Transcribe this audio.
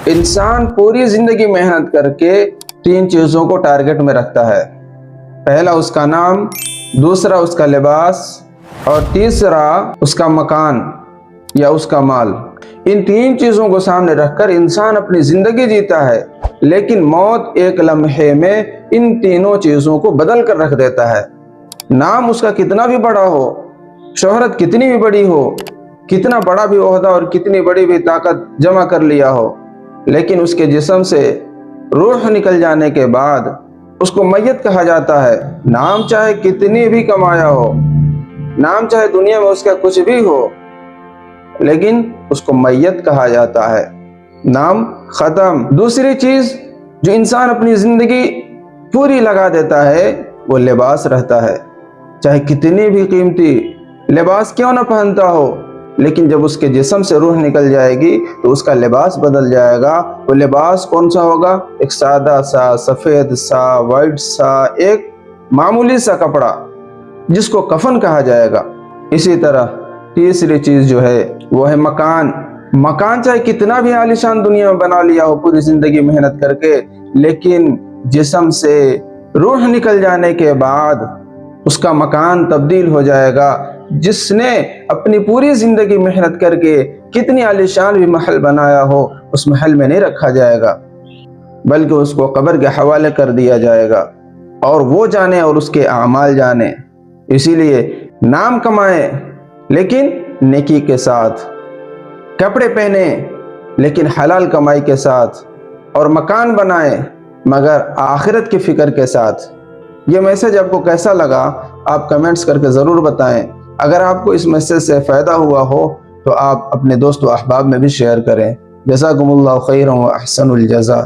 انسان پوری زندگی محنت کر کے 3 چیزوں کو ٹارگٹ میں رکھتا ہے۔ پہلا اس کا نام، دوسرا اس کا لباس، اور تیسرا اس کا مکان یا اس کا مال۔ ان 3 چیزوں کو سامنے رکھ کر انسان اپنی زندگی جیتا ہے، لیکن موت ایک لمحے میں ان تینوں چیزوں کو بدل کر رکھ دیتا ہے۔ نام اس کا کتنا بھی بڑا ہو، شہرت کتنی بھی بڑی ہو، کتنا بڑا بھی عہدہ اور کتنی بڑی بھی طاقت جمع کر لیا ہو، لیکن اس کے جسم سے روح نکل جانے کے بعد اس کو میت کہا جاتا ہے۔ نام چاہے کتنی بھی کمایا ہو، نام چاہے دنیا میں اس کا کچھ بھی ہو، لیکن اس کو میت کہا جاتا ہے۔ نام ختم۔ دوسری چیز جو انسان اپنی زندگی پوری لگا دیتا ہے وہ لباس رہتا ہے۔ چاہے کتنی بھی قیمتی لباس کیوں نہ پہنتا ہو، لیکن جب اس کے جسم سے روح نکل جائے گی تو اس کا لباس بدل جائے گا۔ وہ لباس کون سا ہوگا؟ ایک سادہ سا، سفید سا، وائٹ سا، ایک معمولی سا کپڑا جس کو کفن کہا جائے گا۔ اسی طرح تیسری چیز جو ہے وہ ہے مکان۔ مکان چاہے کتنا بھی عالیشان دنیا میں بنا لیا ہو پوری زندگی محنت کر کے، لیکن جسم سے روح نکل جانے کے بعد اس کا مکان تبدیل ہو جائے گا۔ جس نے اپنی پوری زندگی محنت کر کے کتنی عالیشان بھی محل بنایا ہو، اس محل میں نہیں رکھا جائے گا، بلکہ اس کو قبر کے حوالے کر دیا جائے گا، اور وہ جانے اور اس کے اعمال جانے۔ اسی لیے نام کمائیں لیکن نیکی کے ساتھ، کپڑے پہنے لیکن حلال کمائی کے ساتھ، اور مکان بنائیں مگر آخرت کی فکر کے ساتھ۔ یہ میسج آپ کو کیسا لگا؟ آپ کمنٹس کر کے ضرور بتائیں۔ اگر آپ کو اس میسج سے فائدہ ہوا ہو تو آپ اپنے دوست و احباب میں بھی شیئر کریں۔ جزاکم اللہ خیرا و احسن الجزاء۔